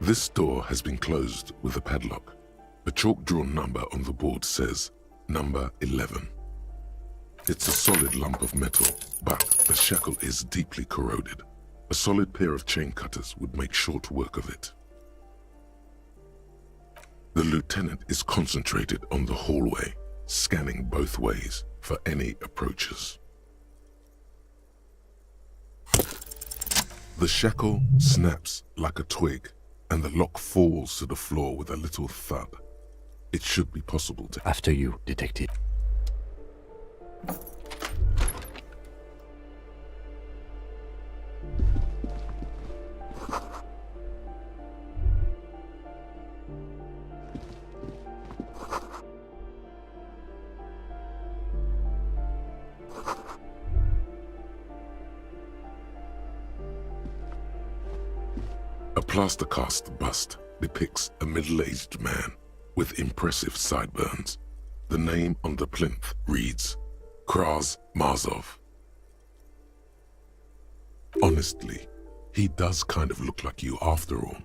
This door has been closed with a padlock. A chalk-drawn number on the board says number 11. It's a solid lump of metal, but the shackle is deeply corroded. A solid pair of chain cutters would make short work of it. The lieutenant is concentrated on the hallway, scanning both ways for any approaches. The shackle snaps like a twig, and the lock falls to the floor with a little thud. It should be possible to... After you, Detective. plaster cast bust depicts a middle-aged man with impressive sideburns. The name on the plinth reads, Kraz Marzov. Honestly, he does kind of look like you after all.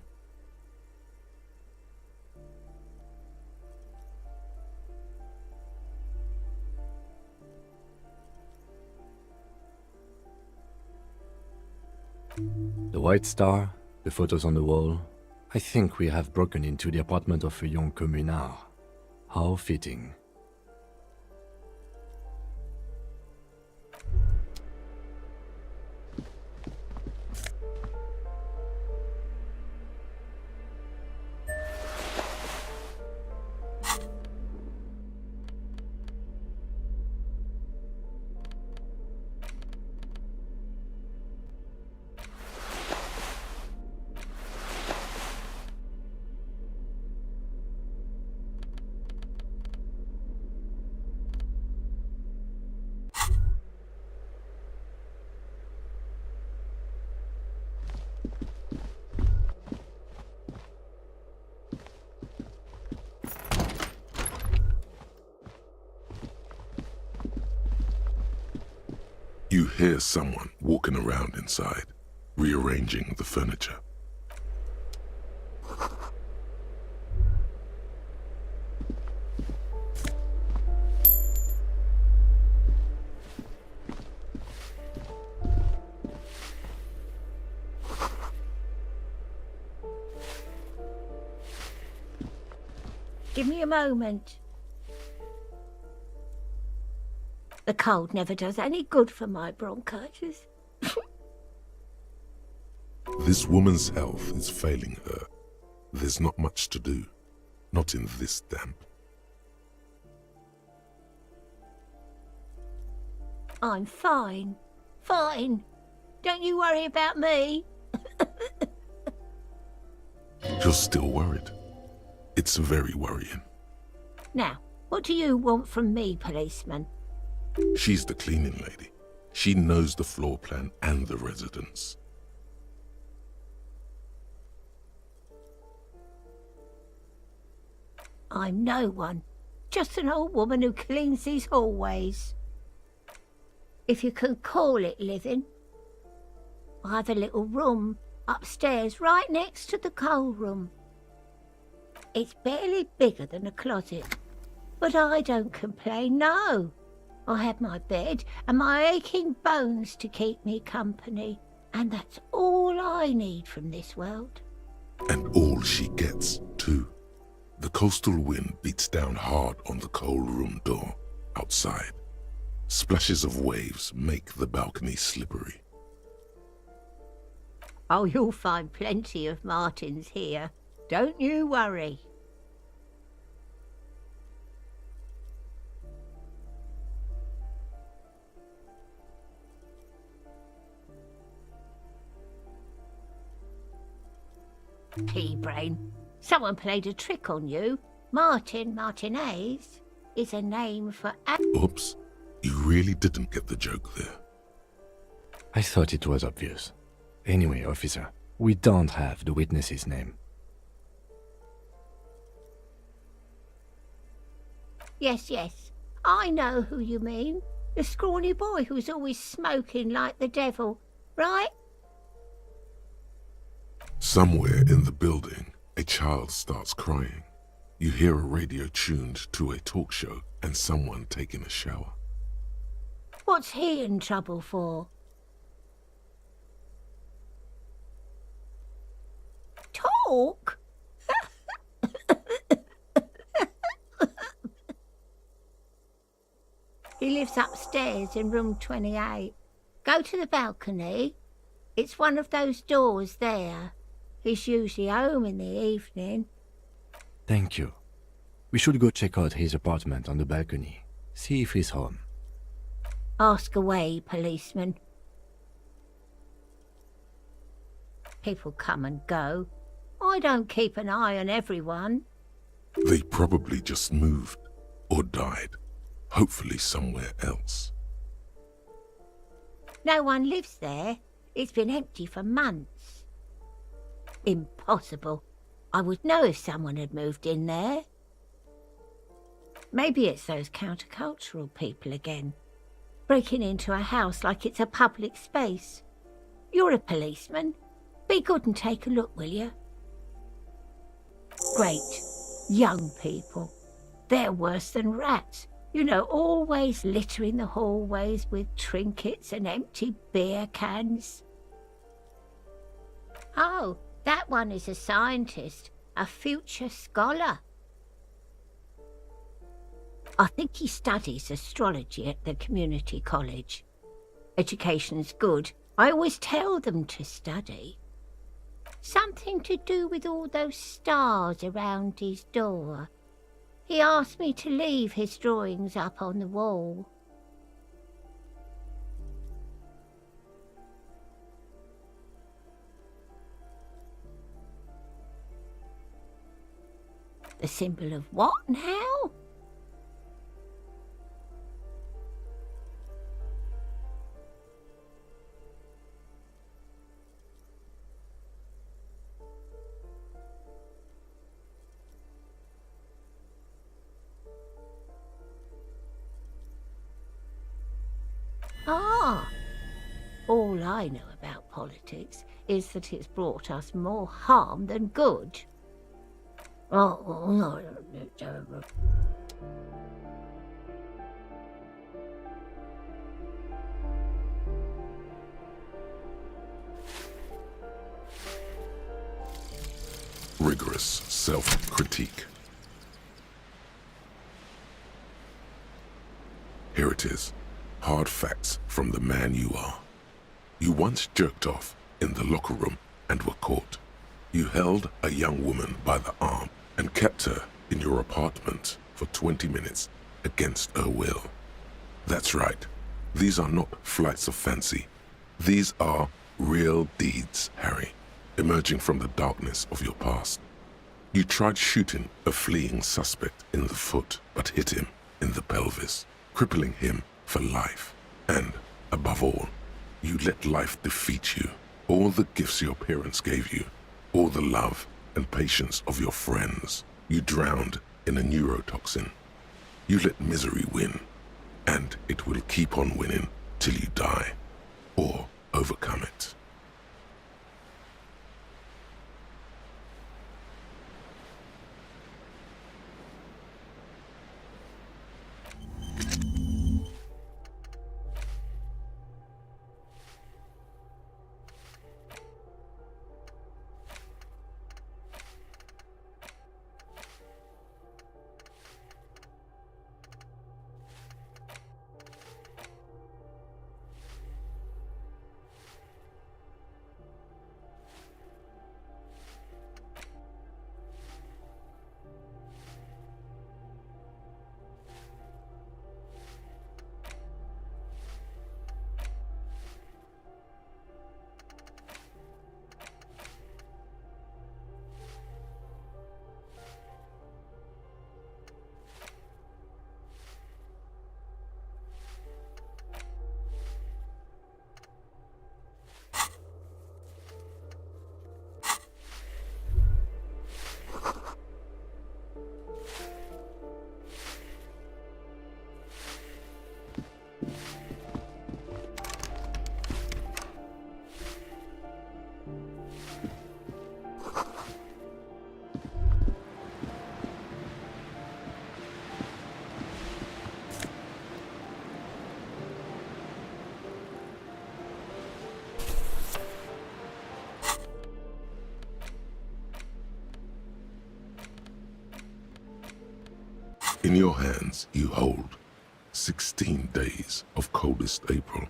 The white star, the photos on the wall. I think we have broken into the apartment of a young communard. How fitting. You hear someone walking around inside, rearranging the furniture. Give me a moment. The cold never does any good for my bronchitis. This woman's health is failing her. There's not much to do. Not in this damp. I'm fine. Fine. Don't you worry about me. You're still worried. It's very worrying. Now, what do you want from me, policeman? She's the cleaning lady. She knows the floor plan and the residence. I'm no one. Just an old woman who cleans these hallways. If you can call it living. I have a little room upstairs right next to the coal room. It's barely bigger than a closet. But I don't complain, no. I have my bed and my aching bones to keep me company. And that's all I need from this world. And all she gets, too. The coastal wind beats down hard on the coal room door outside. Splashes of waves make the balcony slippery. Oh, you'll find plenty of martins here. Don't you worry. Pea-brain, someone played a trick on you. Martin Martinez is a name for... Oops, you really didn't get the joke there. I thought it was obvious. Anyway, officer, we don't have the witness's name. Yes, I know who you mean. The scrawny boy who's always smoking like the devil, right? Somewhere in the building, a child starts crying. You hear a radio tuned to a talk show and someone taking a shower. What's he in trouble for? Talk? He lives upstairs in room 28. Go to the balcony. It's one of those doors there. He's usually home in the evening. Thank you. We should go check out his apartment on the balcony. See if he's home. Ask away, policeman. People come and go. I don't keep an eye on everyone. They probably just moved or died, hopefully somewhere else. No one lives there. It's been empty for months. Impossible. I would know if someone had moved in there. Maybe it's those countercultural people again, breaking into a house like it's a public space. You're a policeman. Be good and take a look, will you? Great. Young people. They're worse than rats. You know, always littering the hallways with trinkets and empty beer cans. Oh, that one is a scientist, a future scholar. I think he studies astrology at the community college. Education's good. I always tell them to study. Something to do with all those stars around his door. He asked me to leave his drawings up on the wall. The symbol of what now? Ah, all I know about politics is that it's brought us more harm than good. Oh, no. Rigorous self-critique. Here it is. Hard facts from the man you are. You once jerked off in the locker room and were caught. You held a young woman by the arm and kept her in your apartment for 20 minutes against her will. That's right. These are not flights of fancy. These are real deeds, Harry, emerging from the darkness of your past. You tried shooting a fleeing suspect in the foot, but hit him in the pelvis, crippling him for life. And, above all, you let life defeat you. All the gifts your parents gave you, all the love and patience of your friends, you drowned in a neurotoxin. You let misery win, and it will keep on winning till you die, or overcome it. In your hands you hold 16 Days of Coldest April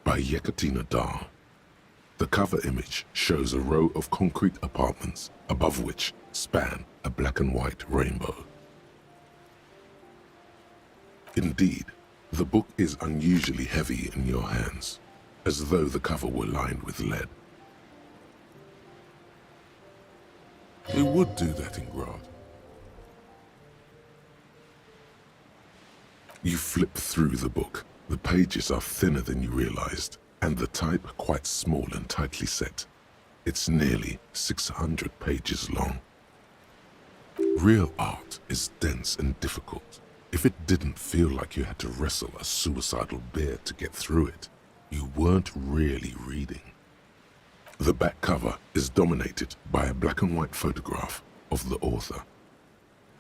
by Yekaterina Dar. The cover image shows a row of concrete apartments above which span a black and white rainbow. Indeed, the book is unusually heavy in your hands, as though the cover were lined with lead. It would do that in Grad. You flip through the book. The pages are thinner than you realized, and the type quite small and tightly set. It's nearly 600 pages long. Real art is dense and difficult. If it didn't feel like you had to wrestle a suicidal bear to get through it, you weren't really reading. The back cover is dominated by a black and white photograph of the author.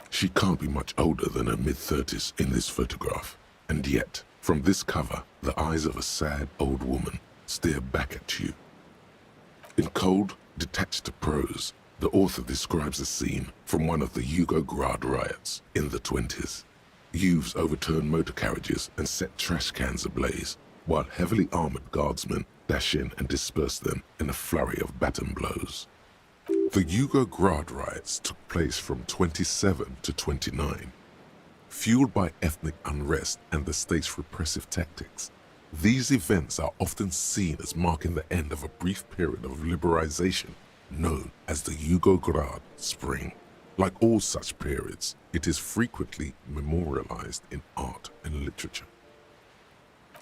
She can't be much older than her mid-30s in this photograph, and yet, from this cover, the eyes of a sad old woman stare back at you. In cold, detached prose, the author describes a scene from one of the Yugoslavia riots in the 20s. Youths overturned motor carriages and set trash cans ablaze, while heavily armored guardsmen dash in and disperse them in a flurry of baton blows. The Yugoslavia riots took place from 27 to 29. Fueled by ethnic unrest and the state's repressive tactics, these events are often seen as marking the end of a brief period of liberalization known as the Yugoslavia Spring. Like all such periods, it is frequently memorialized in art and literature.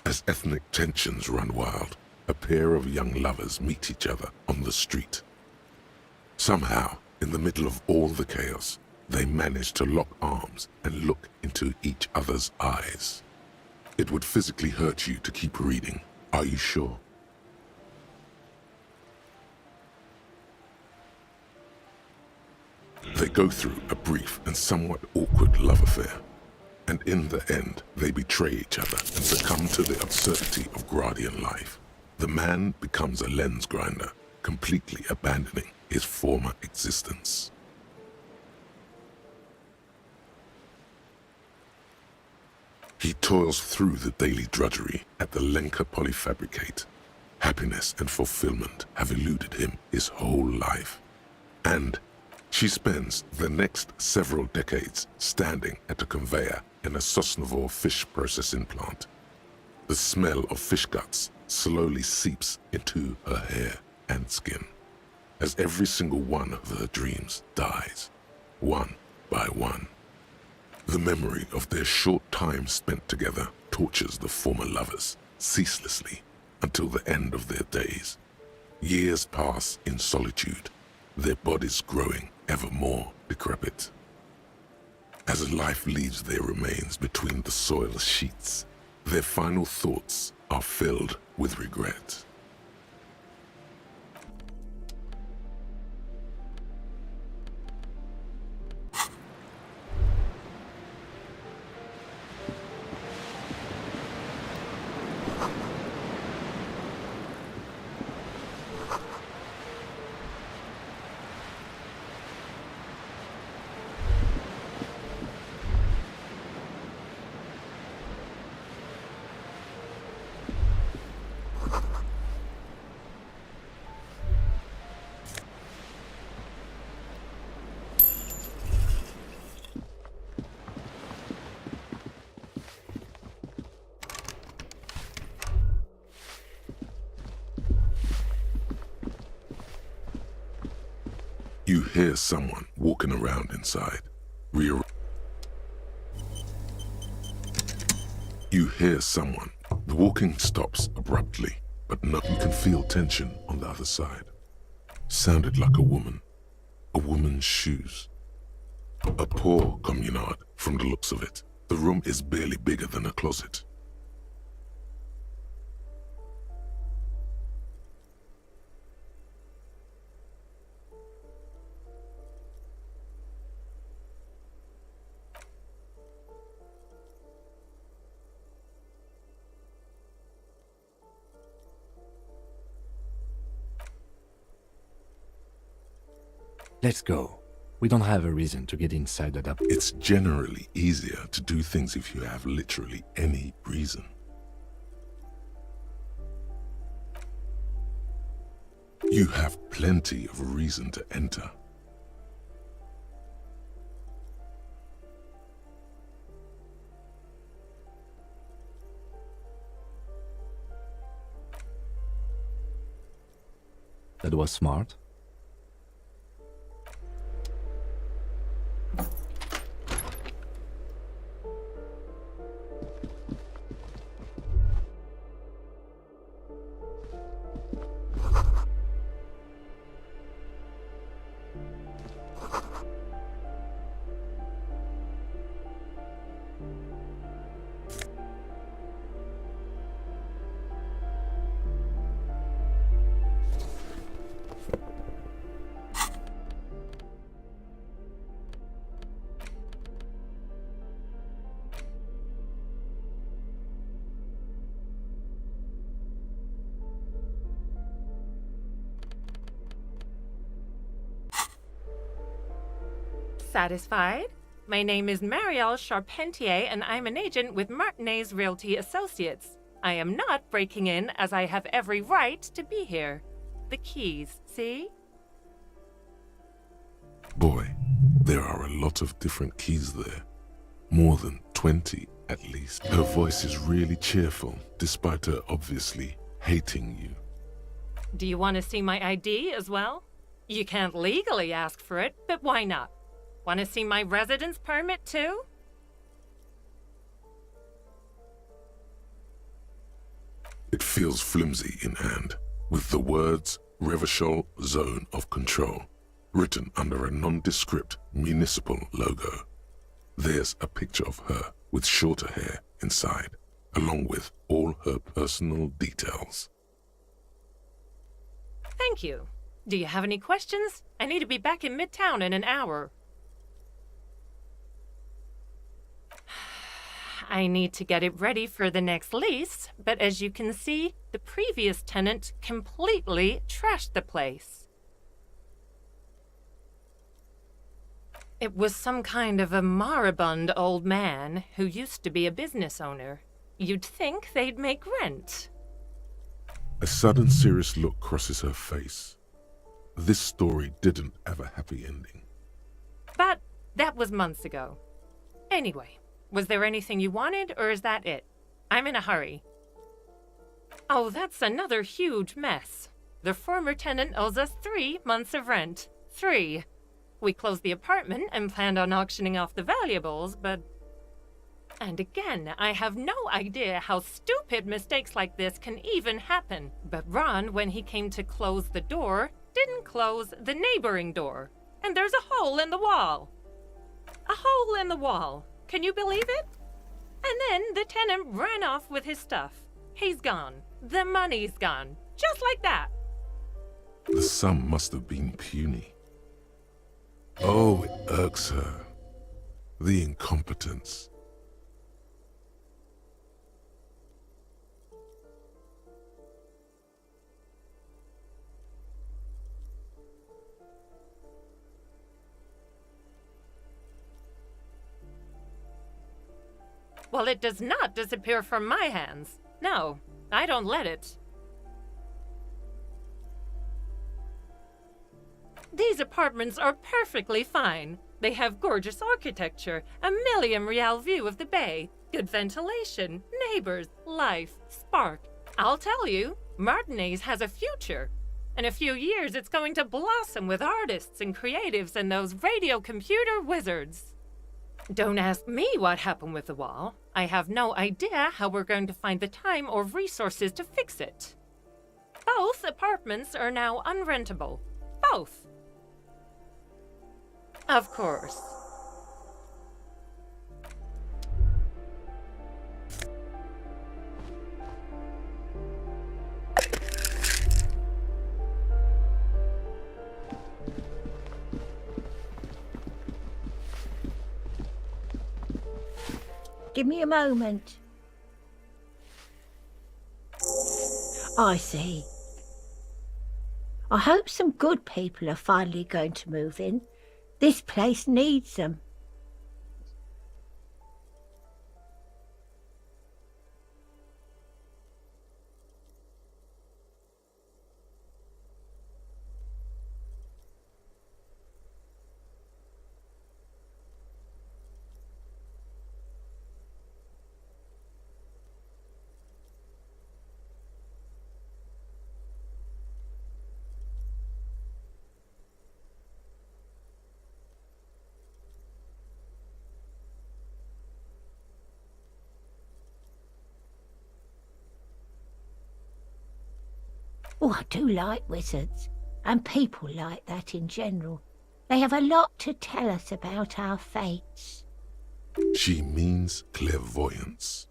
As ethnic tensions run wild, a pair of young lovers meet each other on the street. Somehow, in the middle of all the chaos, they manage to lock arms and look into each other's eyes. It would physically hurt you to keep reading. Are you sure? They go through a brief and somewhat awkward love affair, and in the end, they betray each other and succumb to the absurdity of Gradian life. The man becomes a lens grinder, completely abandoning his former existence. He toils through the daily drudgery at the Lenka polyfabricate. Happiness and fulfillment have eluded him his whole life. And she spends the next several decades standing at a conveyor in a Sosnovo fish processing plant. The smell of fish guts slowly seeps into her hair and skin, as every single one of her dreams dies, one by one. The memory of their short time spent together tortures the former lovers ceaselessly until the end of their days. Years pass in solitude, their bodies growing ever more decrepit. As life leaves their remains between the soil sheets, their final thoughts are filled with regret. You hear someone walking around inside. You hear someone. The walking stops abruptly, but no, you can feel tension on the other side. Sounded like a woman's shoes. A poor communard from the looks of it. The room is barely bigger than a closet. Let's go. We don't have a reason to get inside that. It's generally easier to do things if you have literally any reason. You have plenty of reason to enter. That was smart. Satisfied? My name is Marielle Charpentier, and I'm an agent with Martinez Realty Associates. I am not breaking in, as I have every right to be here. The keys, see? Boy, there are a lot of different keys there. More than 20 at least. Her voice is really cheerful, despite her obviously hating you. Do you want to see my ID as well? You can't legally ask for it, but why not? Want to see my residence permit too? It feels flimsy in hand, with the words Revachol Zone of Control written under a nondescript municipal logo. There's a picture of her with shorter hair inside, along with all her personal details. Thank you. Do you have any questions? I need to be back in Midtown in an hour. I need to get it ready for the next lease, but as you can see, the previous tenant completely trashed the place. It was some kind of a moribund old man who used to be a business owner. You'd think they'd make rent. A sudden serious look crosses her face. This story didn't have a happy ending. But that was months ago. Anyway, was there anything you wanted, or is that it? I'm in a hurry. Oh, that's another huge mess. The former tenant owes us 3 months of rent. 3. We closed the apartment and planned on auctioning off the valuables, but... And again, I have no idea how stupid mistakes like this can even happen. But Ron, when he came to close the door, didn't close the neighboring door. And there's a hole in the wall. A hole in the wall. Can you believe it? And then the tenant ran off with his stuff. He's gone. The money's gone. Just like that. The sum must have been puny. Oh, it irks her. The incompetence. Well, it does not disappear from my hands. No, I don't let it. These apartments are perfectly fine. They have gorgeous architecture, a million-real view of the bay, good ventilation, neighbors, life, spark. I'll tell you, Martinez has a future. In a few years, it's going to blossom with artists and creatives and those radio computer wizards. Don't ask me what happened with the wall. I have no idea how we're going to find the time or resources to fix it. Both apartments are now unrentable. Both. Of course. Give me a moment. I see. I hope some good people are finally going to move in. This place needs them. Oh, I do like wizards, and people like that in general. They have a lot to tell us about our fates. She means clairvoyance.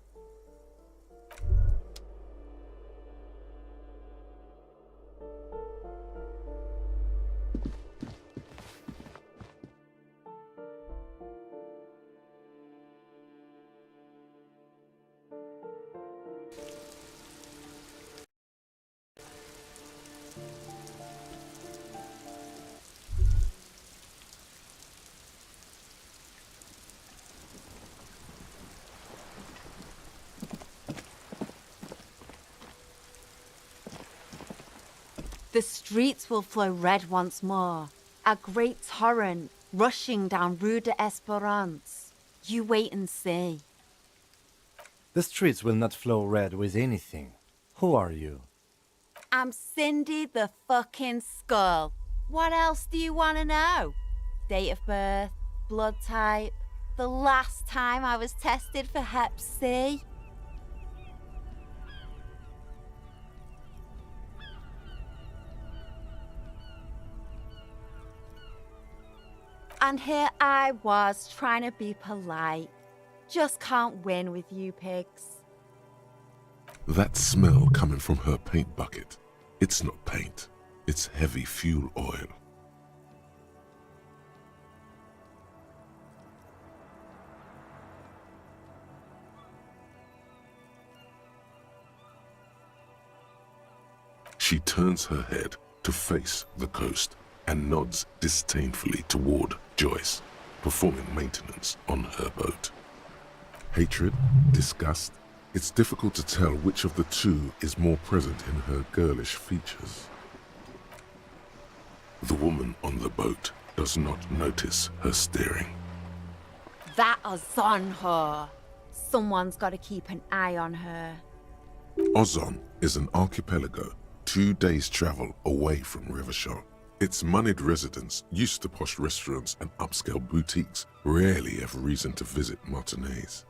The streets will flow red once more, a great torrent rushing down Rue de Esperance. You wait and see. The streets will not flow red with anything. Who are you? I'm Cindy the fucking Skull. What else do you want to know? Date of birth, blood type, the last time I was tested for Hep C. And here I was trying to be polite. Just can't win with you pigs. That smell coming from her paint bucket. It's not paint. It's heavy fuel oil. She turns her head to face the coast and nods disdainfully toward Joyce, performing maintenance on her boat. Hatred, disgust, it's difficult to tell which of the two is more present in her girlish features. The woman on the boat does not notice her staring. That is on her. Someone's got to keep an eye on her. Ozon is an archipelago 2 days' travel away from Rivershore. Its moneyed residents, used to posh restaurants and upscale boutiques, rarely have reason to visit Martinez.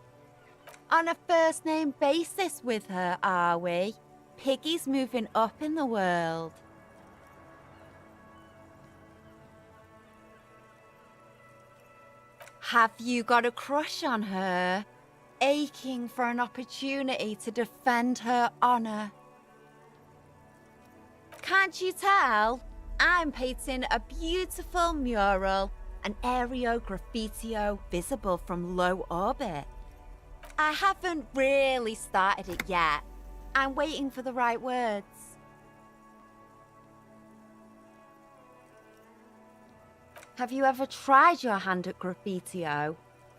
On a first-name basis with her, are we? Piggy's moving up in the world. Have you got a crush on her? Aching for an opportunity to defend her honor? Can't you tell? I'm painting a beautiful mural, an aereo graffitio visible from low orbit. I haven't really started it yet. I'm waiting for the right words. Have you ever tried your hand at graffitio?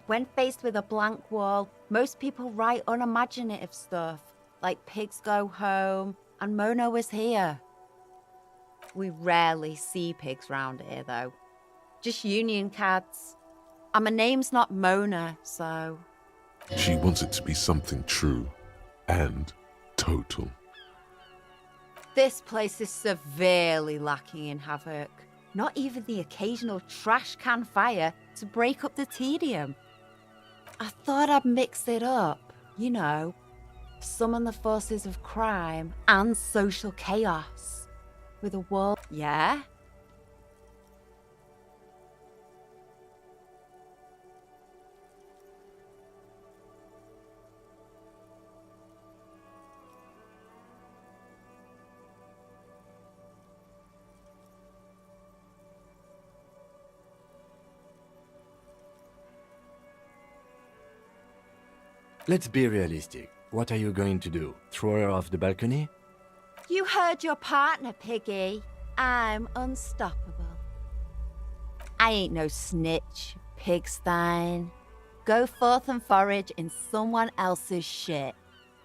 When faced with a blank wall, most people write unimaginative stuff, like pigs go home and Mona was here. We rarely see pigs round here, though. Just union cats. And my name's not Mona, so... She wants it to be something true and total. This place is severely lacking in havoc. Not even the occasional trash can fire to break up the tedium. I thought I'd mix it up, you know, summon the forces of crime and social chaos. With a wall, yeah? Let's be realistic. What are you going to do? Throw her off the balcony? You heard your partner, Piggy. I'm unstoppable. I ain't no snitch, Pigstein. Go forth and forage in someone else's shit.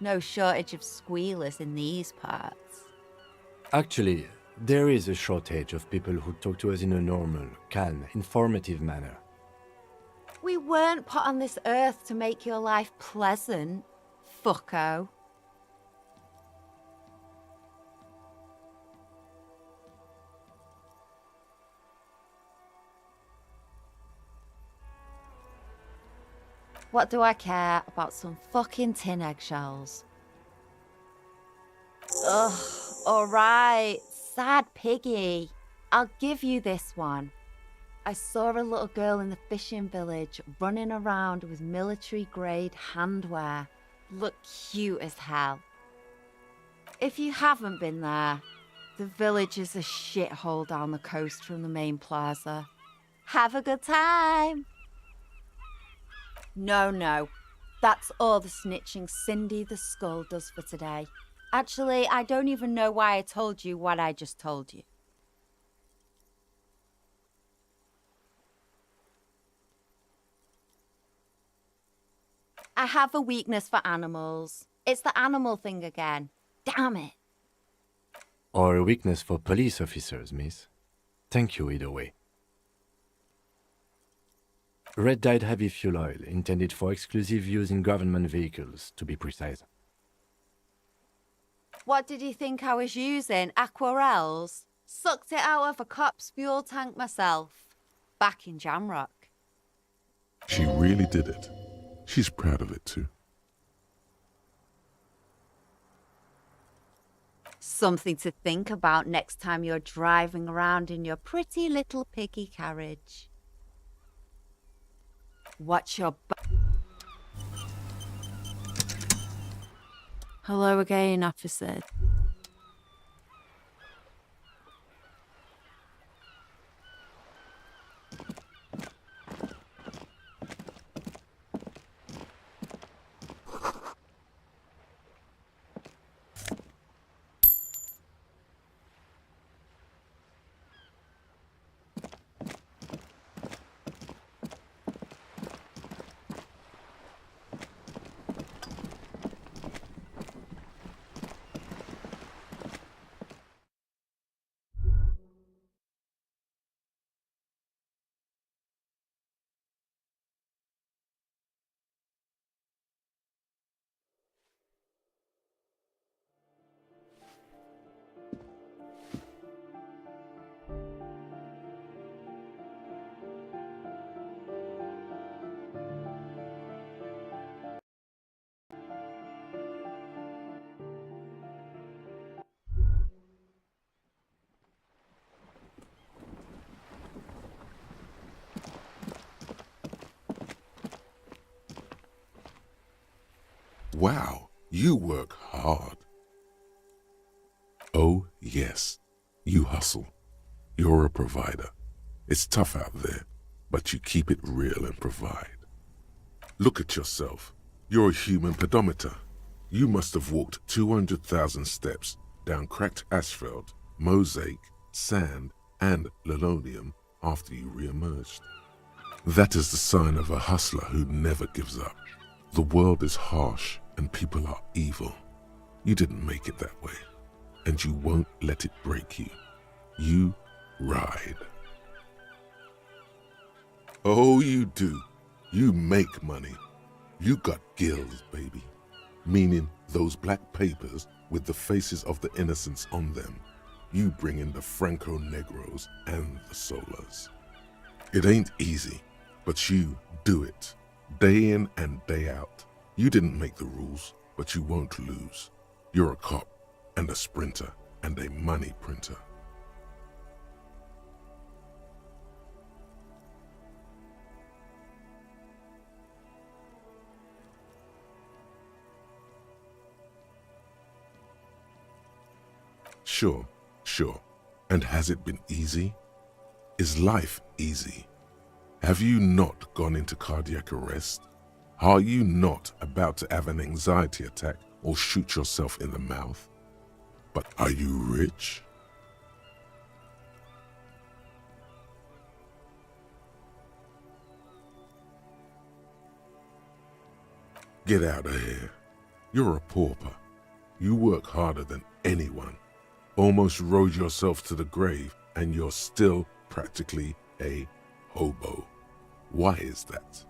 No shortage of squealers in these parts. Actually, there is a shortage of people who talk to us in a normal, calm, informative manner. We weren't put on this earth to make your life pleasant, fucko. What do I care about some fucking tin eggshells? Ugh, alright, sad Piggy. I'll give you this one. I saw a little girl in the fishing village running around with military-grade handwear. Looked cute as hell. If you haven't been there, the village is a shithole down the coast from the main plaza. Have a good time! No. That's all the snitching Cindy the Skull does for today. Actually, I don't even know why I told you what I just told you. I have a weakness for animals. It's the animal thing again. Damn it. Or a weakness for police officers, miss. Thank you either way. Red-dyed heavy fuel oil, intended for exclusive use in government vehicles, to be precise. What did you think I was using? Aquarels? Sucked it out of a cop's fuel tank myself. Back in Jamrock. She really did it. She's proud of it too. Something to think about next time you're driving around in your pretty little piggy carriage. Watch your Hello again, officer. Wow, you work hard. Oh, yes, you hustle. You're a provider. It's tough out there, but you keep it real and provide. Look at yourself. You're a human pedometer. You must have walked 200,000 steps down cracked asphalt, mosaic, sand, and linoleum after you re-emerged. That is the sign of a hustler who never gives up. The world is harsh and people are evil. You didn't make it that way, and you won't let it break you. You ride. Oh, you do. You make money. You got gills, baby. Meaning those black papers with the faces of the innocents on them. You bring in the Franco-Negros and the Solas. It ain't easy, but you do it. Day in and day out. You didn't make the rules, but you won't lose. You're a cop and a sprinter and a money printer. Sure. And has it been easy? Is life easy? Have you not gone into cardiac arrest? Are you not about to have an anxiety attack or shoot yourself in the mouth? But are you rich? Get out of here. You're a pauper. You work harder than anyone. Almost rode yourself to the grave, and you're still practically a hobo. Why is that?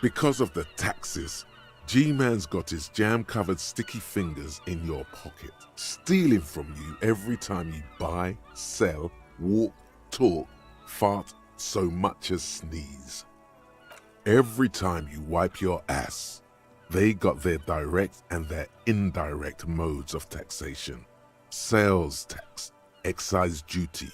Because of the taxes. G-Man's got his jam-covered sticky fingers in your pocket, stealing from you every time you buy, sell, walk, talk, fart, so much as sneeze. Every time you wipe your ass, they got their direct and their indirect modes of taxation. Sales tax, excise duty,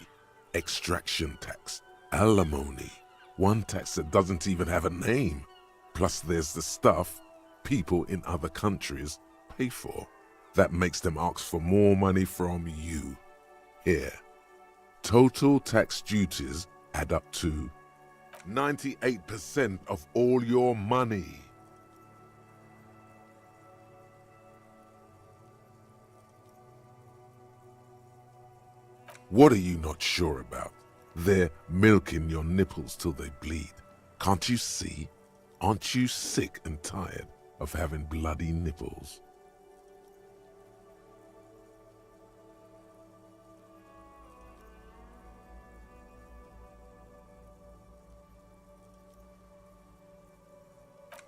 extraction tax, alimony, one tax that doesn't even have a name. Plus there's the stuff people in other countries pay for that makes them ask for more money from you. Here, total tax duties add up to 98% of all your money. What are you not sure about? They're milking your nipples till they bleed. Can't you see? Aren't you sick and tired? of having bloody nipples.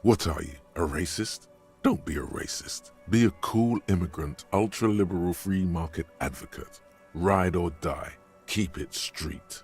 What are you, a racist? Don't be a racist. Be a cool immigrant, ultra-liberal free market advocate. Ride or die. Keep it street.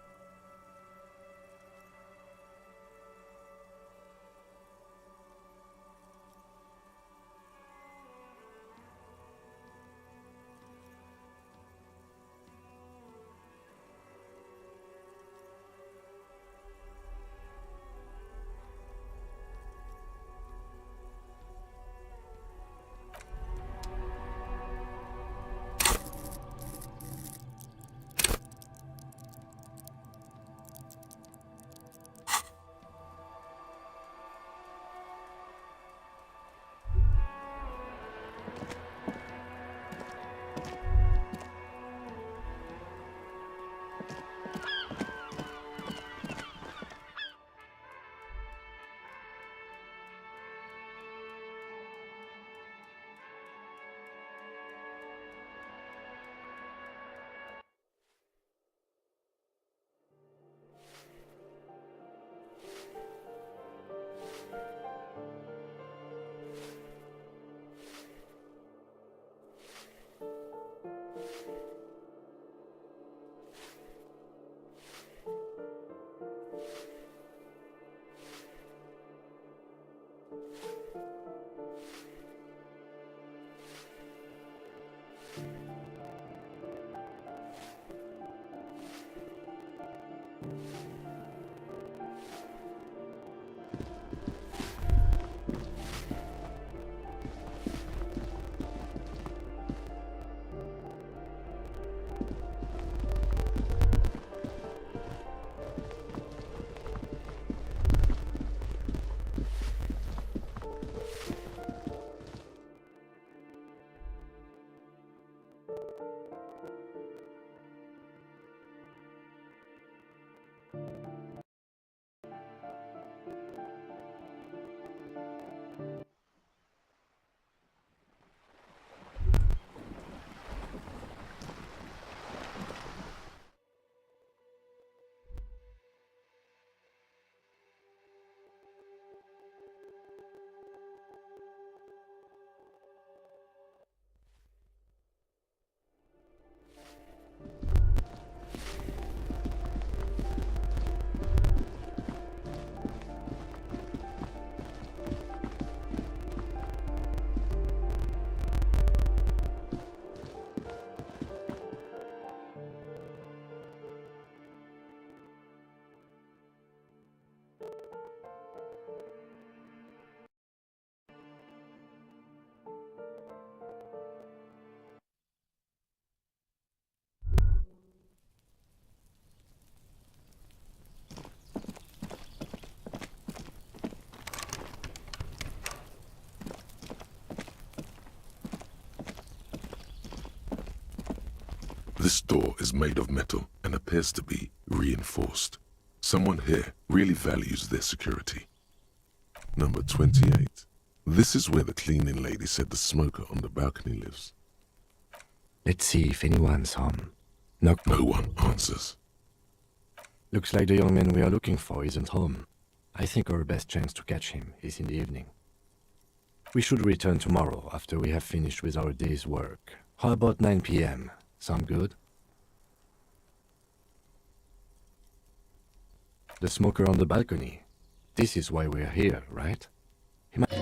This door is made of metal and appears to be reinforced. Someone here really values their security. Number 28. This is where the cleaning lady said the smoker on the balcony lives. Let's see if anyone's home. Knock. No one answers. Looks like the young man we are looking for isn't home. I think our best chance to catch him is in the evening. We should return tomorrow after we have finished with our day's work. How about 9 p.m.? Sound good? The smoker on the balcony. This is why we're here, right?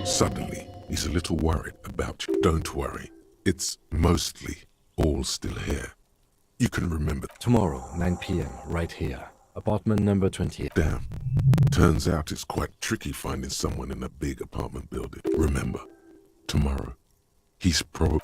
Suddenly, he's a little worried about you. Don't worry. It's mostly all still here. You can remember. Tomorrow, 9 p.m., right here. Apartment number 28. Damn. Turns out it's quite tricky finding someone in a big apartment building. Remember, tomorrow, he's probably...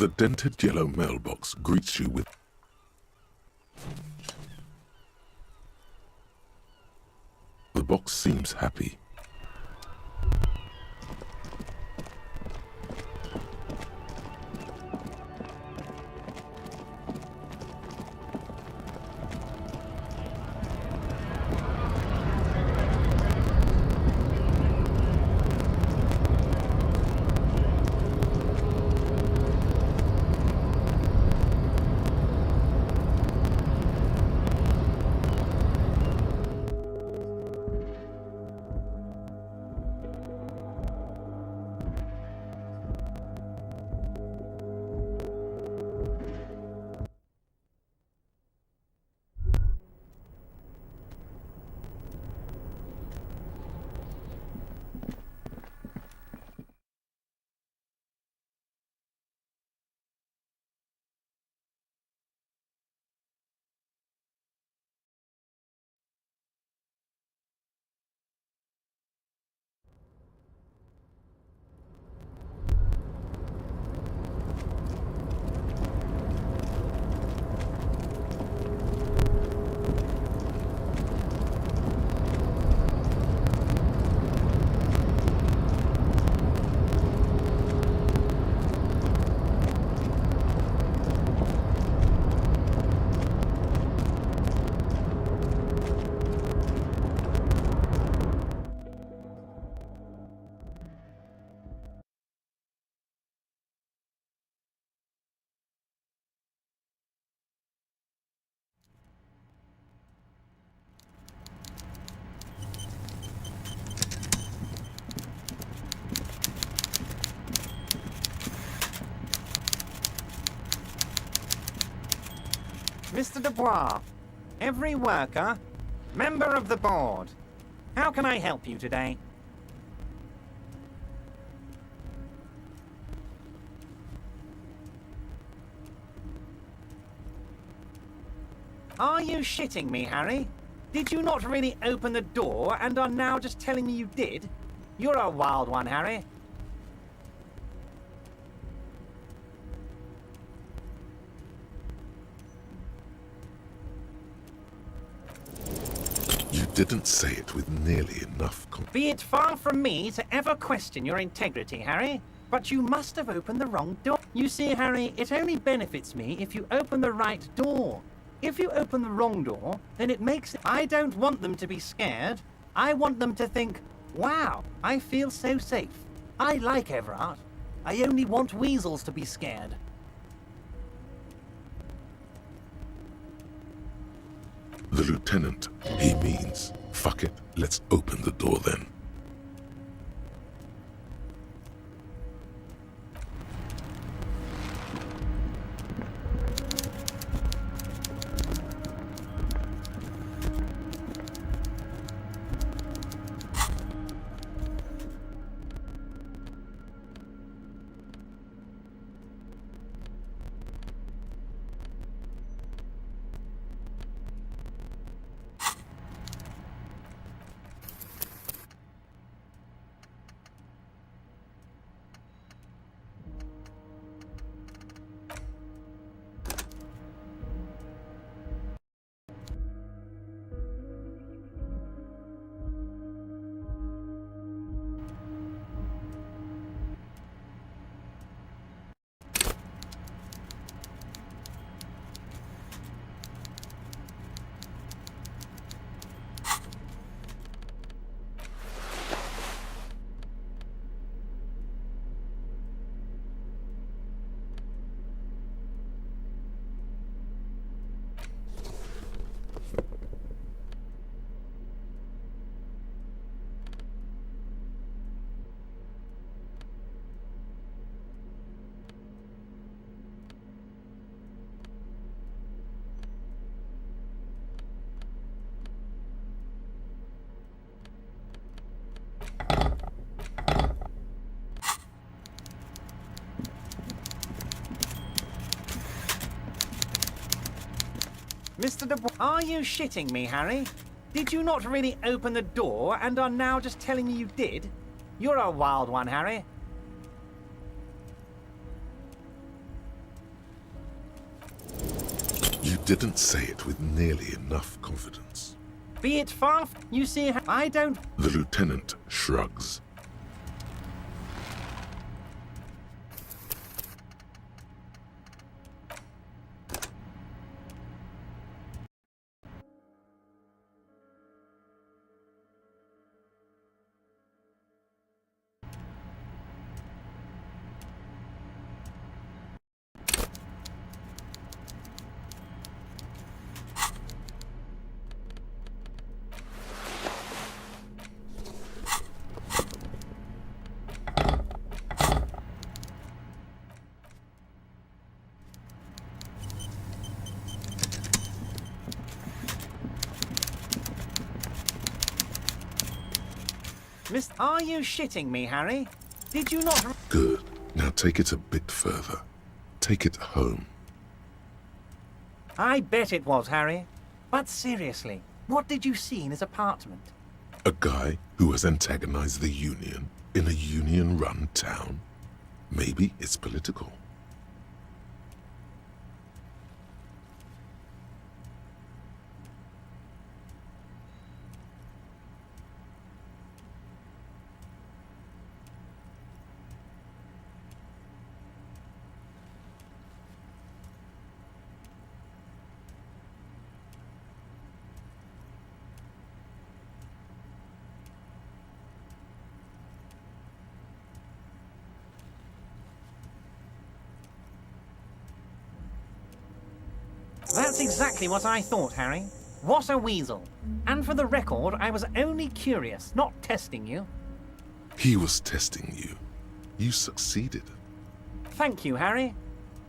The dented yellow mailbox greets you with... The box seems happy. Mr. Dubois, every worker, member of the board. How can I help you today? Are you shitting me, Harry? Did you not really open the door and are now just telling me you did? You're a wild one, Harry. You didn't say it with nearly enough Be it far from me to ever question your integrity, Harry, but you must have opened the wrong door. You see, Harry, it only benefits me if you open the right door. If you open the wrong door, then it makes it... I don't want them to be scared. I want them to think, wow, I feel so safe. I like Everard. I only want weasels to be scared. The lieutenant, he means, fuck it, let's open the door then. Mr. Dubois, are you shitting me, Harry? Did you not really open the door and are now just telling me you did? You're a wild one, Harry. didn't say it with nearly enough confidence. Be it far, you see, I don't... The lieutenant shrugs. Are you shitting me, Harry? Did you not... Good. Now take it a bit further. Take it home. I bet it was, Harry. But seriously, what did you see in his apartment? A guy who has antagonized the Union in a Union-run town? Maybe it's political. That's exactly what I thought, Harry. What a weasel. And for the record, I was only curious, not testing you. He was testing you. You succeeded. Thank you, Harry.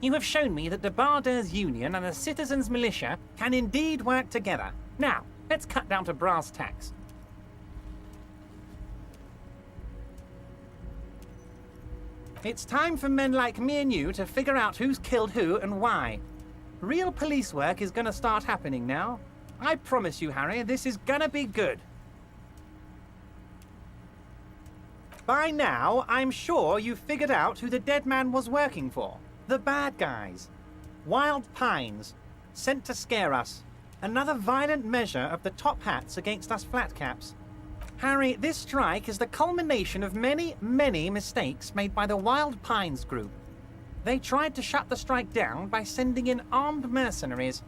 You have shown me that the Barders Union and the Citizens Militia can indeed work together. Now, let's cut down to brass tacks. It's time for men like me and you to figure out who's killed who and why. Real police work is gonna start happening now. I promise you, Harry, this is gonna be good. By now, I'm sure you've figured out who the dead man was working for. The bad guys. Wild Pines. Sent to scare us. Another violent measure of the top hats against us flatcaps. Harry, this strike is the culmination of many, many mistakes made by the Wild Pines group. They tried to shut the strike down by sending in armed mercenaries.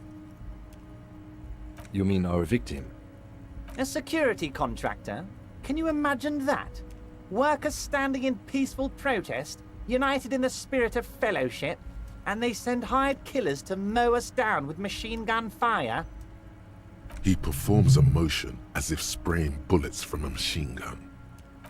You mean our victim? A security contractor? Can you imagine that? Workers standing in peaceful protest, united in the spirit of fellowship, and they send hired killers to mow us down with machine gun fire? He performs a motion as if spraying bullets from a machine gun.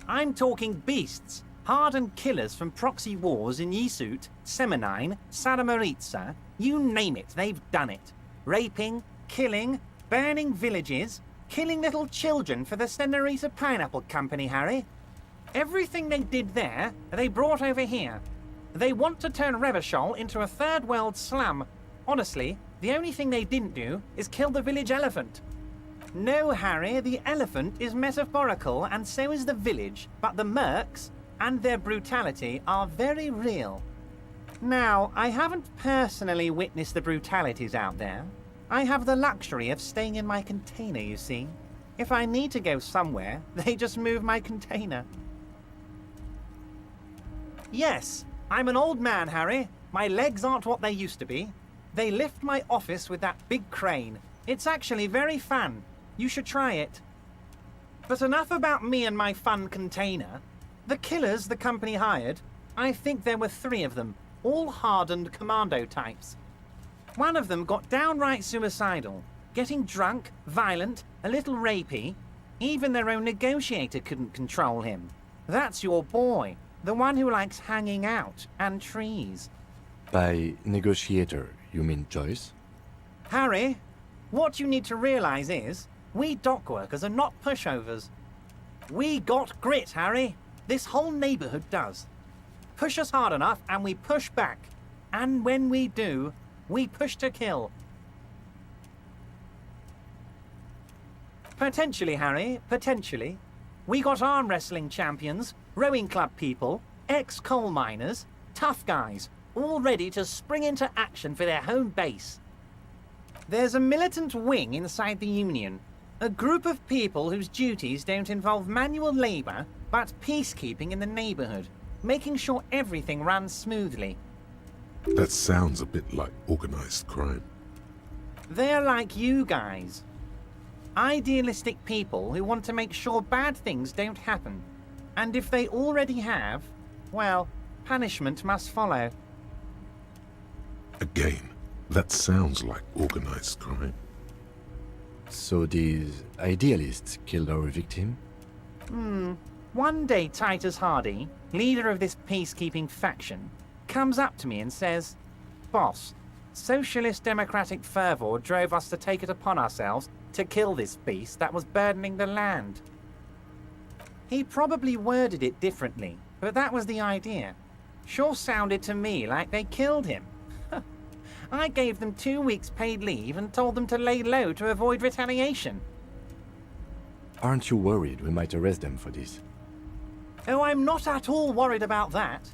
I'm talking beasts. Hardened killers from proxy wars in Yisut, Semenine, Saramaritsa, you name it, they've done it. Raping, killing, burning villages, killing little children for the Senorita Pineapple Company, Harry. Everything they did there, they brought over here. They want to turn Revachol into a third world slum. Honestly, the only thing they didn't do is kill the village elephant. No, Harry, the elephant is metaphorical and so is the village, but the mercs and their brutality are very real. Now, I haven't personally witnessed the brutalities out there. I have the luxury of staying in my container, you see. If I need to go somewhere, they just move my container. Yes, I'm an old man, Harry. My legs aren't what they used to be. They lift my office with that big crane. It's actually very fun. You should try it. But enough about me and my fun container. The killers the company hired, I think there were 3 of them, all hardened commando types. One of them got downright suicidal, getting drunk, violent, a little rapey. Even their own negotiator couldn't control him. That's your boy, the one who likes hanging out and trees. By negotiator, you mean Joyce? Harry, what you need to realize is, we dock workers are not pushovers. We got grit, Harry. This whole neighborhood does. Push us hard enough and we push back. And when we do, we push to kill. Potentially, Harry, potentially. We got arm wrestling champions, rowing club people, ex-coal miners, tough guys, all ready to spring into action for their home base. There's a militant wing inside the Union. A group of people whose duties don't involve manual labour, but peacekeeping in the neighbourhood, making sure everything runs smoothly. That sounds a bit like organized crime. They're like you guys. Idealistic people who want to make sure bad things don't happen. And if they already have, well, punishment must follow. Again, that sounds like organized crime. So these idealists killed our victim? One day Titus Hardy, leader of this peacekeeping faction, comes up to me and says, "Boss, socialist democratic fervor drove us to take it upon ourselves to kill this beast that was burdening the land." He probably worded it differently, but that was the idea. Sure sounded to me like they killed him. I gave them 2 weeks paid leave and told them to lay low to avoid retaliation. Aren't you worried we might arrest them for this? Oh, I'm not at all worried about that.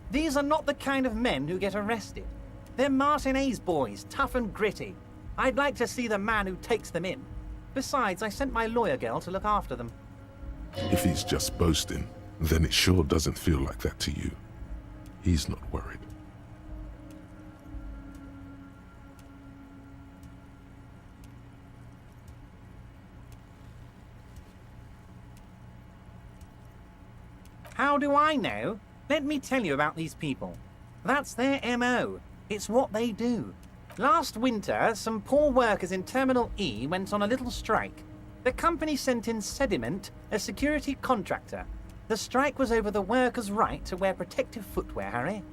These are not the kind of men who get arrested. They're Martinez boys, tough and gritty. I'd like to see the man who takes them in. Besides, I sent my lawyer girl to look after them. If he's just boasting, then it sure doesn't feel like that to you. He's not worried. How do I know? Let me tell you about these people. That's their MO. It's what they do. Last winter, some poor workers in Terminal E went on a little strike. The company sent in Sediment, a security contractor. The strike was over the workers' right to wear protective footwear, Harry.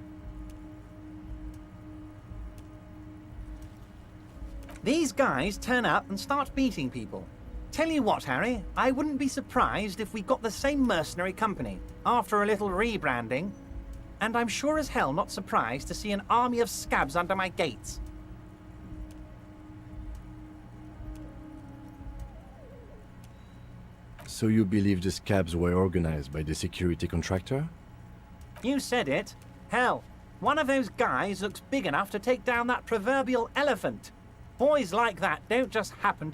These guys turn up and start beating people. Tell you what, Harry, I wouldn't be surprised if we got the same mercenary company after a little rebranding. And I'm sure as hell not surprised to see an army of scabs under my gates. So you believe the scabs were organized by the security contractor? You said it. Hell, one of those guys looks big enough to take down that proverbial elephant. Boys like that don't just happen